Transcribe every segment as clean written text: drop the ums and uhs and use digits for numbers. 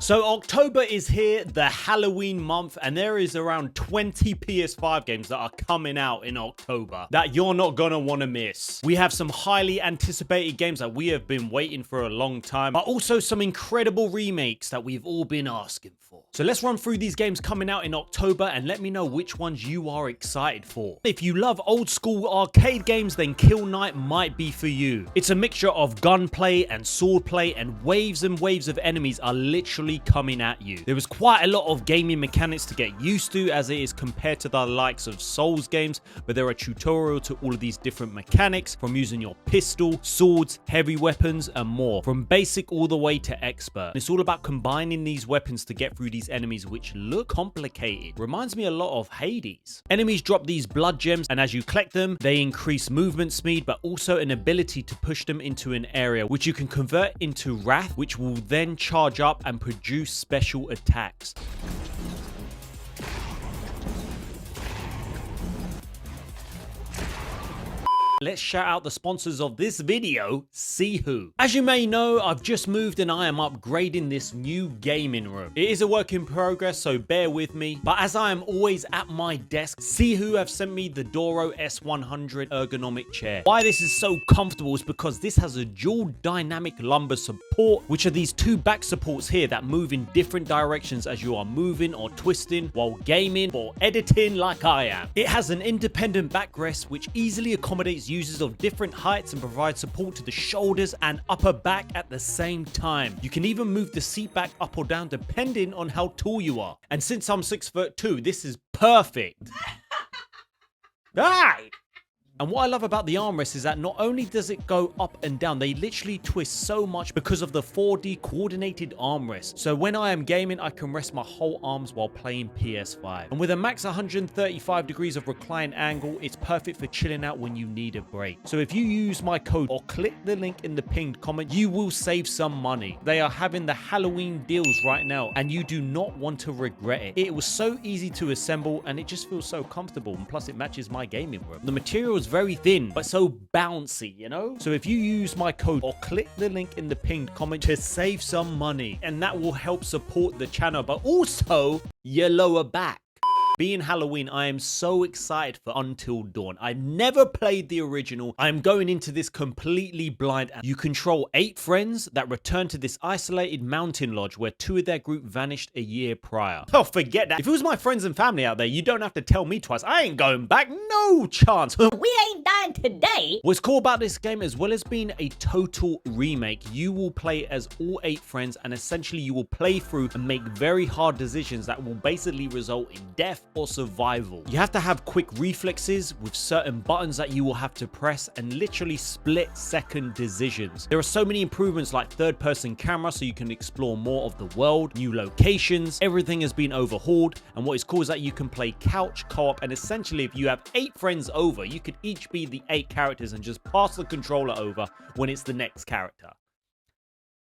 So October is here, the Halloween month, and there is around 20 PS5 games that are coming out in October that you're not gonna wanna miss. We have some highly anticipated games that we have been waiting for a long time, but also some incredible remakes that we've all been asking for. So let's run through these games coming out in October and let me know which ones you are excited for. If you love old school arcade games, then Kill Knight might be for you. It's a mixture of gunplay and swordplay, and waves of enemies are literally coming at you. There is quite a lot of gaming mechanics to get used to as it is compared to the likes of Souls games, but there are tutorials to all of these different mechanics, from using your pistol, swords, heavy weapons and more, from basic all the way to expert. It's all about combining these weapons to get through these enemies which look complicated. Reminds me a lot of Hades. Enemies drop these blood gems, and as you collect them they increase movement speed, but also an ability to push them into an area which you can convert into wrath, which will then charge up and produce special attacks. Let's shout out the sponsors of this video, Sihoo. As you may know, I've just moved and I am upgrading this new gaming room. It is a work in progress, so bear with me. But as I am always at my desk, Sihoo have sent me the Doro S100 ergonomic chair. Why this is so comfortable is because this has a dual dynamic lumbar support, which are these two back supports here that move in different directions as you are moving or twisting while gaming or editing like I am. It has an independent backrest which easily accommodates users of different heights and provides support to the shoulders and upper back at the same time. You can even move the seat back up or down depending on how tall you are. And since I'm 6'2", this is perfect. Right. And what I love about the armrest is that not only does it go up and down, they literally twist so much because of the 4D coordinated armrest. So when I am gaming, I can rest my whole arms while playing PS5. And with a max 135 degrees of recline angle, it's perfect for chilling out when you need a break. So if you use my code or click the link in the pinned comment, you will save some money. They are having the Halloween deals right now, and you do not want to regret it. It was so easy to assemble and it just feels so comfortable, and plus it matches my gaming room. The material is very thin but so bouncy, you know. So if you use my code or click the link in the pinned comment to save some money, and that will help support the channel, but also your lower back. Being Halloween, I am so excited for Until Dawn. I've never played the original. I'm going into this completely blind. You control 8 friends that return to this isolated mountain lodge where 2 of their group vanished a year prior. Oh, forget that. If it was my friends and family out there, you don't have to tell me twice. I ain't going back. No chance. We ain't dying today. What's cool about this game, as well as being a total remake, you will play as all 8 friends, and essentially you will play through and make very hard decisions that will basically result in death or survival. You have to have quick reflexes with certain buttons that you will have to press, and literally split-second decisions. There are so many improvements like third-person camera so you can explore more of the world, new locations, everything has been overhauled, and what is cool is that you can play couch co-op, and essentially if you have 8 friends over, you could each be the 8 characters and just pass the controller over when it's the next character.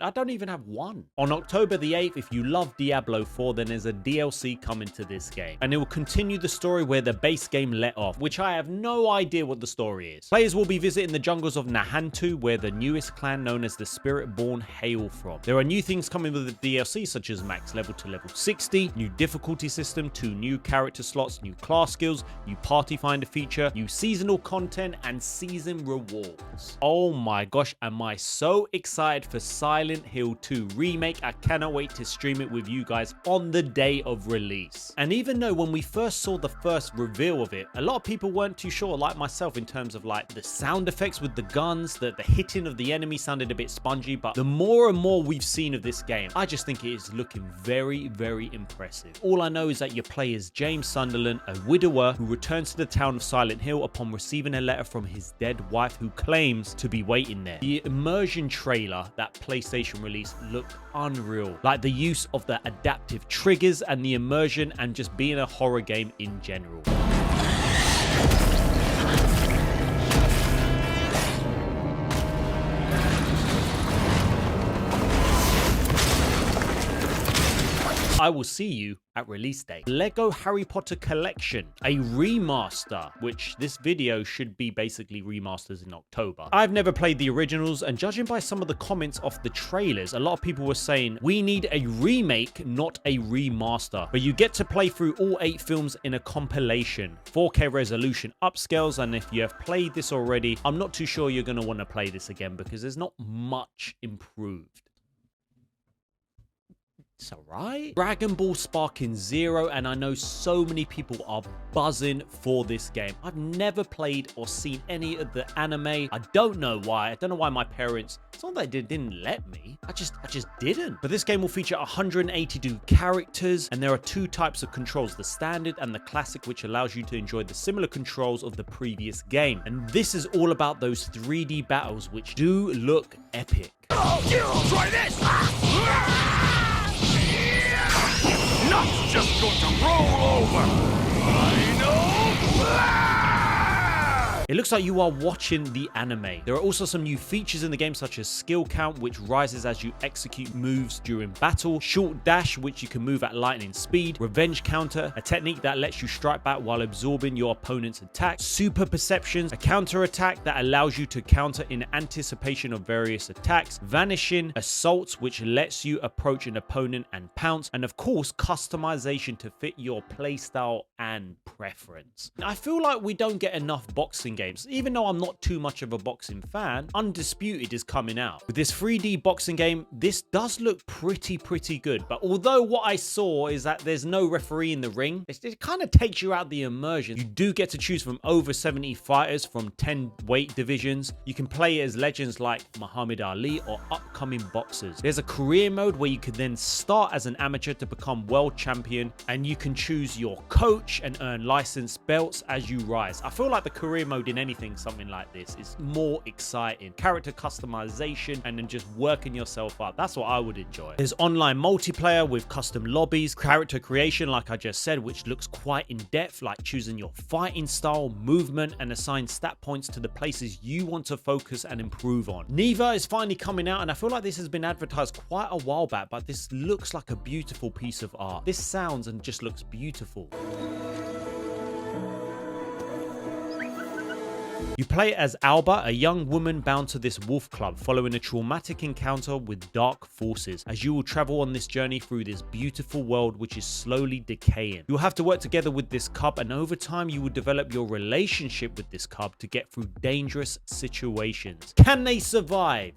I don't even have one. On October the 8th, if you love Diablo 4, then there's a DLC coming to this game, and it will continue the story where the base game let off, which I have no idea what the story is. Players will be visiting the jungles of Nahantu, where the newest clan known as the Spiritborn hail from. There are new things coming with the DLC, such as max level to level 60, new difficulty system, 2 new character slots, new class skills, new party finder feature, new seasonal content, and season rewards. Oh my gosh, am I so excited for Silent Hill 2 remake. I cannot wait to stream it with you guys on the day of release. And even though when we first saw the first reveal of it, a lot of people weren't too sure, like myself, in terms of like the sound effects with the guns, the hitting of the enemy sounded a bit spongy, but the more and more we've seen of this game, I just think it is looking very, very impressive. All I know is that you play as James Sunderland, a widower who returns to the town of Silent Hill upon receiving a letter from his dead wife who claims to be waiting there. The immersion trailer that PlayStation release looked unreal, like the use of the adaptive triggers and the immersion and just being a horror game in general. I will see you at release date. Lego Harry Potter Collection, a remaster, which this video should be basically remasters in October. I've never played the originals, and judging by some of the comments off the trailers, a lot of people were saying, we need a remake, not a remaster. But you get to play through all 8 films in a compilation, 4K resolution upscales, and if you have played this already, I'm not too sure you're going to want to play this again because there's not much improved. It's alright. Dragon Ball Sparking Zero, and I know so many people are buzzing for this game. I've never played or seen any of the anime. I don't know why. I don't know why my parents, it's not that they didn't let me. I just didn't. But this game will feature 182 characters, and there are 2 types of controls, the standard and the classic, which allows you to enjoy the similar controls of the previous game. And this is all about those 3D battles, which do look epic. Oh, you try this! Not just going to roll over. I know. It looks like you are watching the anime. There are also some new features in the game, such as skill count, which rises as you execute moves during battle, short dash, which you can move at lightning speed, revenge counter, a technique that lets you strike back while absorbing your opponent's attack, super perceptions, a counter attack that allows you to counter in anticipation of various attacks, vanishing, assaults, which lets you approach an opponent and pounce, and of course, customization to fit your playstyle and preference. I feel like we don't get enough boxing games. Even though I'm not too much of a boxing fan, Undisputed is coming out. With this 3D boxing game, this does look pretty good. But although what I saw is that there's no referee in the ring, it kind of takes you out the immersion. You do get to choose from over 70 fighters from 10 weight divisions. You can play as legends like Muhammad Ali or upcoming boxers. There's a career mode where you can then start as an amateur to become world champion, and you can choose your coach and earn licensed belts as you rise. I feel like the career mode in anything something like this is more exciting. Character customization and then just working yourself up. That's what I would enjoy. There's online multiplayer with custom lobbies, character creation like I just said, which looks quite in depth, like choosing your fighting style, movement, and assign stat points to the places you want to focus and improve on. Neva is finally coming out, and I feel like this has been advertised quite a while back, but this looks like a beautiful piece of art. This sounds and just looks beautiful. You play as Alba, a young woman bound to this wolf club following a traumatic encounter with dark forces, as you will travel on this journey through this beautiful world which is slowly decaying. You'll have to work together with this cub, and over time you will develop your relationship with this cub to get through dangerous situations. Can they survive?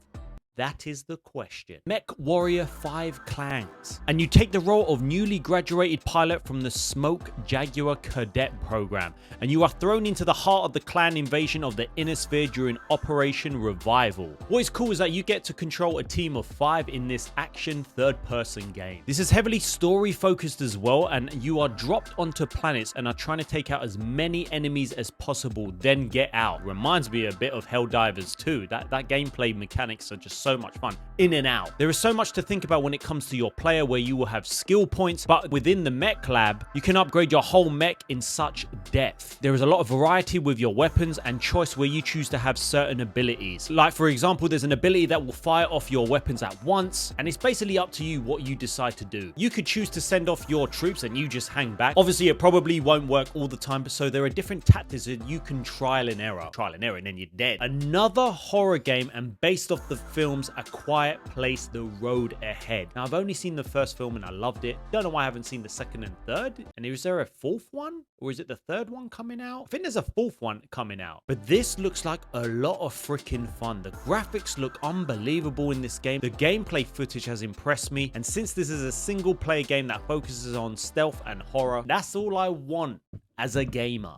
That is the question. Mech Warrior 5 Clans. And you take the role of newly graduated pilot from the Smoke Jaguar Cadet program, and you are thrown into the heart of the clan invasion of the Inner Sphere during Operation Revival. What is cool is that you get to control a team of 5 in this action third-person game. This is heavily story-focused as well, and you are dropped onto planets and are trying to take out as many enemies as possible, then get out. Reminds me a bit of Helldivers 2. That gameplay mechanics are just so much fun. In and out. There is so much to think about when it comes to your player, where you will have skill points, but within the mech lab, you can upgrade your whole mech in such depth. There is a lot of variety with your weapons and choice where you choose to have certain abilities. Like for example, there's an ability that will fire off your weapons at once, and it's basically up to you what you decide to do. You could choose to send off your troops and you just hang back. Obviously, it probably won't work all the time, so there are different tactics that you can trial and error, and then you're dead. Another horror game, and based off the films A Quiet Place: The Road Ahead. Now, I've only seen the first film and I loved it. Don't know why I haven't seen the second and third. And is there a fourth one? Or is it the third one coming out? I think there's a fourth one coming out. But this looks like a lot of freaking fun. The graphics look unbelievable in this game. The gameplay footage has impressed me. And since this is a single player game that focuses on stealth and horror, that's all I want as a gamer.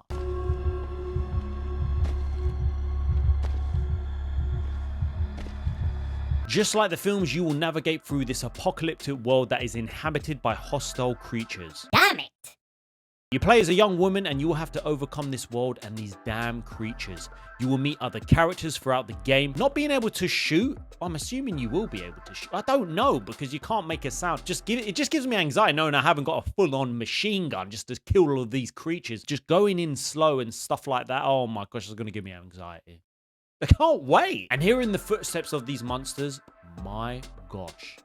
Just like the films, you will navigate through this apocalyptic world that is inhabited by hostile creatures. Damn it! You play as a young woman, and you will have to overcome this world and these damn creatures. You will meet other characters throughout the game. Not being able to shoot, I'm assuming you will be able to shoot. I don't know, because you can't make a sound. It just gives me anxiety knowing I haven't got a full-on machine gun just to kill all of these creatures. Just going in slow and stuff like that. Oh my gosh, it's going to give me anxiety. I can't wait. And hearing the footsteps of these monsters, my gosh.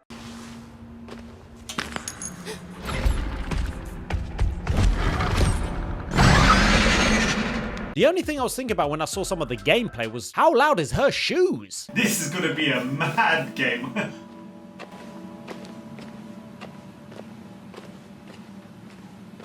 The only thing I was thinking about when I saw some of the gameplay was how loud is her shoes? This is gonna be a mad game.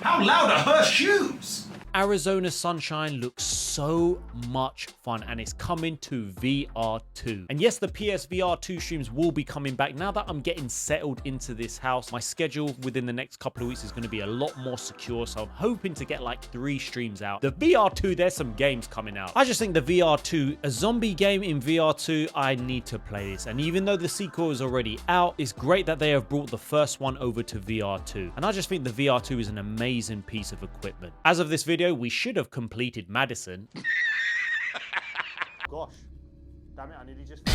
How loud are her shoes? Arizona Sunshine looks so much fun and it's coming to VR2. And yes, the PSVR2 streams will be coming back. Now that I'm getting settled into this house, my schedule within the next couple of weeks is going to be a lot more secure. So I'm hoping to get like 3 streams out. The VR2, there's some games coming out. I just think the VR2, a zombie game in VR2, I need to play this. And even though the sequel is already out, it's great that they have brought the first one over to VR2. And I just think the VR2 is an amazing piece of equipment. As of this video, we should have completed Madison. Gosh, damn it, I nearly just...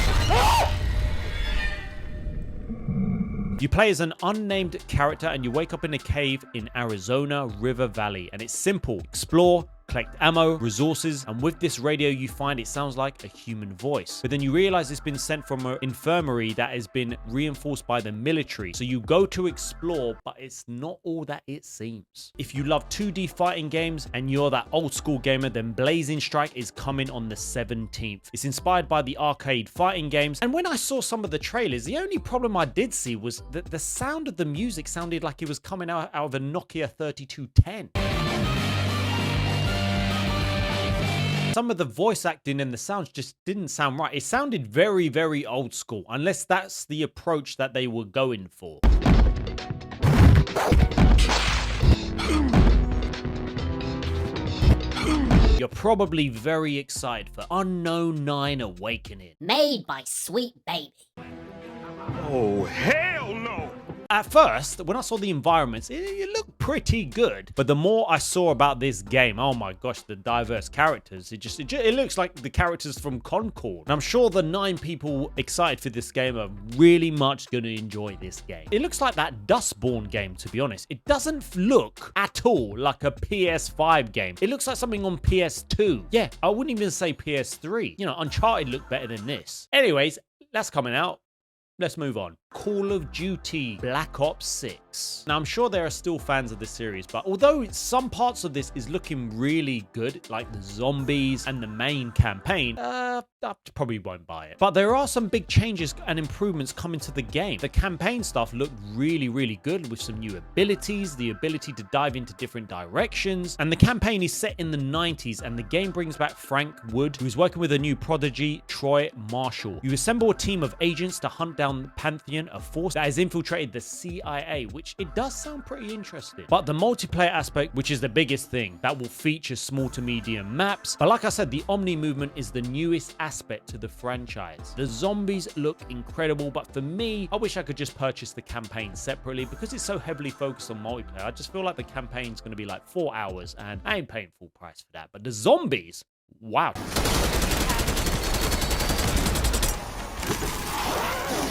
You play as an unnamed character and you wake up in a cave in Arizona River Valley. And it's simple. Explore, collect ammo, resources, and with this radio you find it sounds like a human voice. But then you realize it's been sent from an infirmary that has been reinforced by the military. So you go to explore, but it's not all that it seems. If you love 2D fighting games and you're that old school gamer, then Blazing Strike is coming on the 17th. It's inspired by the arcade fighting games. And when I saw some of the trailers, the only problem I did see was that the sound of the music sounded like it was coming out of a Nokia 3210. Some of the voice acting and the sounds just didn't sound right. It sounded very, very old school, unless that's the approach that they were going for. You're probably very excited for Unknown 9 Awakening. Made by Sweet Baby. Oh, hell no! At first, when I saw the environments, it looked pretty good. But the more I saw about this game, oh my gosh, the diverse characters, it looks like the characters from Concord. And I'm sure the 9 people excited for this game are really much going to enjoy this game. It looks like that Dustborn game, to be honest. It doesn't look at all like a PS5 game. It looks like something on PS2. Yeah, I wouldn't even say PS3. You know, Uncharted looked better than this. Anyways, that's coming out. Let's move on. Call of Duty Black Ops 6. Now, I'm sure there are still fans of this series, but although some parts of this is looking really good, like the zombies and the main campaign, I probably won't buy it. But there are some big changes and improvements coming to the game. The campaign stuff looked really, really good with some new abilities, the ability to dive into different directions, and the campaign is set in the 90s, and the game brings back Frank Wood, who's working with a new prodigy, Troy Marshall. You assemble a team of agents to hunt down the Pantheon, a force that has infiltrated the CIA, which it does sound pretty interesting. But the multiplayer aspect, which is the biggest thing, that will feature small to medium maps. But like I said, the Omni movement is the newest aspect to the franchise. The zombies look incredible, but for me, I wish I could just purchase the campaign separately because it's so heavily focused on multiplayer. I just feel like the campaign's going to be like 4 hours and I ain't paying full price for that. But the zombies, wow.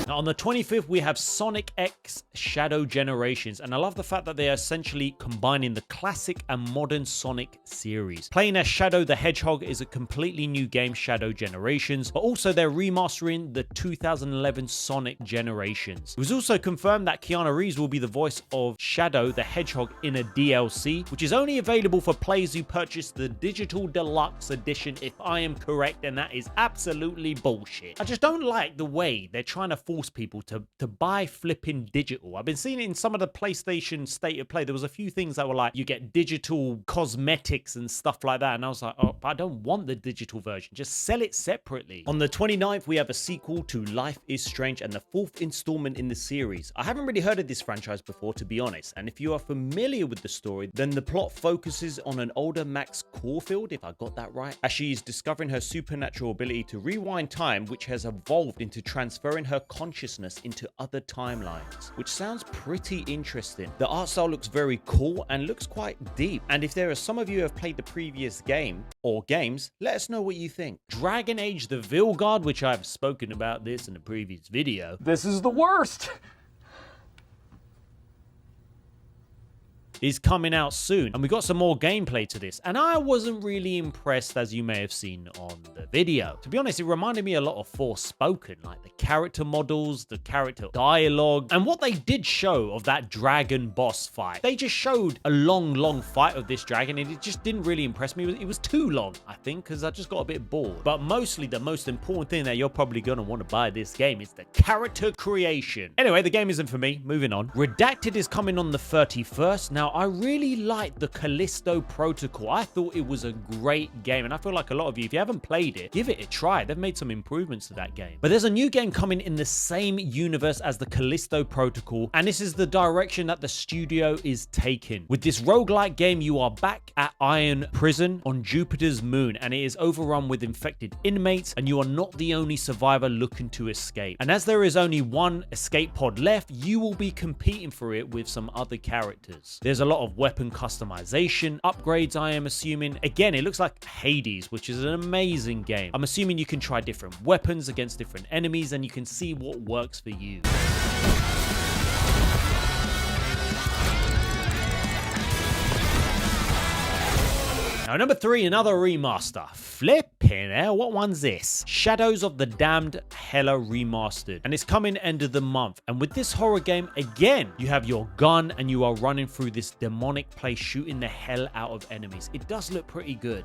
Now, on the 25th, we have Sonic X Shadow Generations, and I love the fact that they are essentially combining the classic and modern Sonic series. Playing as Shadow the Hedgehog is a completely new game, Shadow Generations, but also they're remastering the 2011 Sonic Generations. It was also confirmed that Keanu Reeves will be the voice of Shadow the Hedgehog in a DLC, which is only available for players who purchase the Digital Deluxe Edition, if I am correct, and that is absolutely bullshit. I just don't like the way they're trying to force people to buy flipping digital. I've been seeing it in some of the PlayStation State of Play. There was a few things that were like, you get digital cosmetics and stuff like that. And I was like, oh, but I don't want the digital version. Just sell it separately. On the 29th, we have a sequel to Life is Strange and the 4th installment in the series. I haven't really heard of this franchise before, to be honest. And if you are familiar with the story, then the plot focuses on an older Max Caulfield, if I got that right, as she is discovering her supernatural ability to rewind time, which has evolved into transferring her consciousness into other timelines, which sounds pretty interesting. The art style looks very cool and looks quite deep. And if there are some of you who have played the previous game or games, let us know what you think. Dragon Age the Vilgard, which I've spoken about this in a previous video. This is the worst. is coming out soon, and we got some more gameplay to this, and I wasn't really impressed, as you may have seen on the video. To be honest, it reminded me a lot of Forspoken, like the character models, the character dialogue, and what they did show of that dragon boss fight. They just showed a long fight of this dragon, and it just didn't really impress me. It was too long, I think, because I just got a bit bored. But mostly the most important thing that you're probably going to want to buy this game is the character creation. Anyway, the game isn't for me. Moving on. Redacted is coming on the 31st. Now, I really like the Callisto Protocol. I thought it was a great game, and I feel like a lot of you, if you haven't played it, give it a try. They've made some improvements to that game. But there's a new game coming in the same universe as the Callisto Protocol, and this is the direction that the studio is taking. With this roguelike game, you are back at Iron Prison on Jupiter's moon, and it is overrun with infected inmates, and you are not the only survivor looking to escape. And as there is only one escape pod left, you will be competing for it with some other characters. There's a lot of weapon customization, upgrades, I am assuming. Again, it looks like Hades, which is an amazing game. I'm assuming you can try different weapons against different enemies, and you can see what works for you. Now, number 3, another remaster. Flipping hell, what one's this? Shadows of the Damned Hella Remastered. And it's coming end of the month. And with this horror game, again, you have your gun and you are running through this demonic place, shooting the hell out of enemies. It does look pretty good.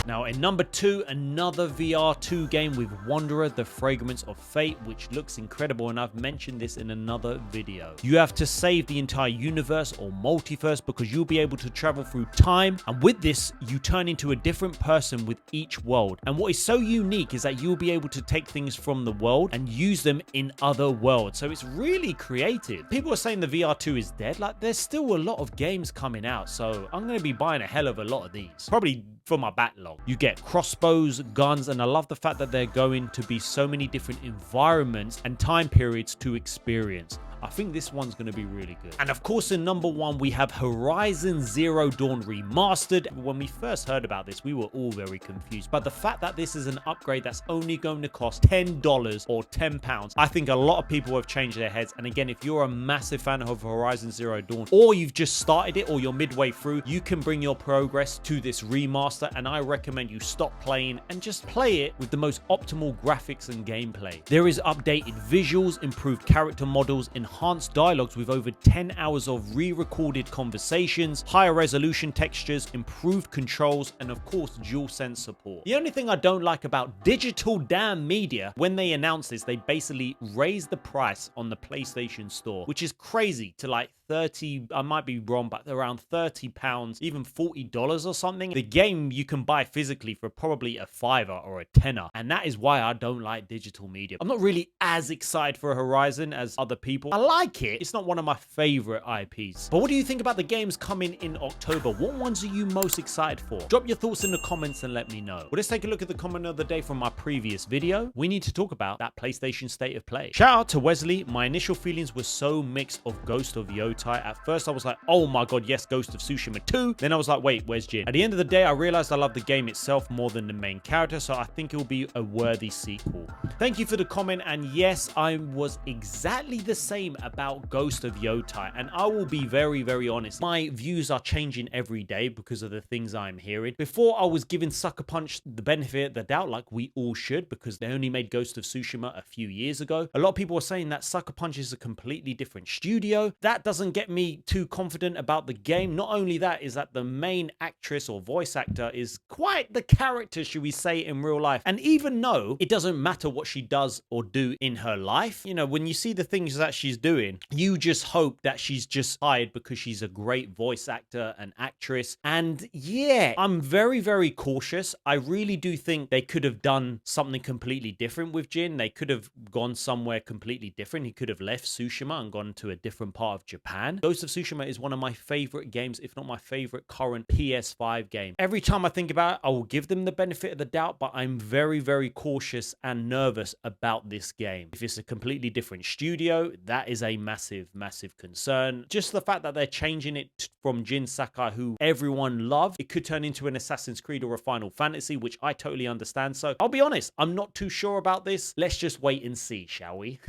Now, in number 2, another VR2 game with Wanderer, the Fragrance of Fate, which looks incredible, and I've mentioned this in another video. You have to save the entire universe or multiverse because you'll be able to travel through time, and with this, you turn into a different person with each world. And what is so unique is that you'll be able to take things from the world and use them in other worlds. So it's really creative. People are saying the VR2 is dead. Like, there's still a lot of games coming out, so I'm going to be buying a hell of a lot of these. Probably for my backlog. You get crossbows, guns, and I love the fact that they're going to be so many different environments and time periods to experience. I think this one's going to be really good. And of course, in number 1, we have Horizon Zero Dawn Remastered. When we first heard about this, we were all very confused. But the fact that this is an upgrade that's only going to cost $10 or £10, I think a lot of people have changed their heads. And again, if you're a massive fan of Horizon Zero Dawn, or you've just started it, or you're midway through, you can bring your progress to this remaster. And I recommend you stop playing and just play it with the most optimal graphics and gameplay. There is updated visuals, improved character models, enhanced dialogues with over 10 hours of re-recorded conversations, higher resolution textures, improved controls, and of course DualSense support. The only thing I don't like about Digital Damn Media, when they announced this, they basically raised the price on the PlayStation Store, which is crazy, to like 30, I might be wrong, but around £30, even $40 or something. The game you can buy physically for probably a $5 or a $10, and that is why I don't like Digital Media. I'm not really as excited for Horizon as other people. I like it. It's not one of my favorite IPs. But what do you think about the games coming in October? What ones are you most excited for? Drop your thoughts in the comments and let me know. Well, let's take a look at the comment of the day from my previous video. We need to talk about that PlayStation State of Play. Shout out to Wesley. My initial feelings were so mixed of Ghost of Yotai. At first, I was like, oh my god, yes, Ghost of Tsushima 2. Then I was like, wait, where's Jin? At the end of the day, I realized I love the game itself more than the main character, so I think it will be a worthy sequel. Thank you for the comment, and yes, I was exactly the same about Ghost of Yotai, and I will be very, very honest. My views are changing every day because of the things I'm hearing. Before, I was giving Sucker Punch the benefit of the doubt, like we all should, because they only made Ghost of Tsushima a few years ago. A lot of people were saying that Sucker Punch is a completely different studio. That doesn't get me too confident about the game. Not only that, is that the main actress or voice actor is quite the character, should we say, in real life. And even though it doesn't matter what she does or do in her life, you know, when you see the things that she's doing, you just hope that she's just hired because she's a great voice actor and actress. And yeah, I'm very, very cautious. I really do think they could have done something completely different with Jin. They could have gone somewhere completely different. He could have left Tsushima and gone to a different part of Japan. Japan. Ghost of Tsushima is one of my favorite games, if not my favorite current PS5 game. Every time I think about it, I will give them the benefit of the doubt, but I'm very, very cautious and nervous about this game. If it's a completely different studio, that is a massive, massive concern. Just the fact that they're changing it from Jin Sakai, who everyone loved, it could turn into an Assassin's Creed or a Final Fantasy, which I totally understand. So I'll be honest, I'm not too sure about this. Let's just wait and see, shall we?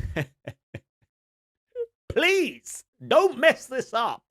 Please don't mess this up.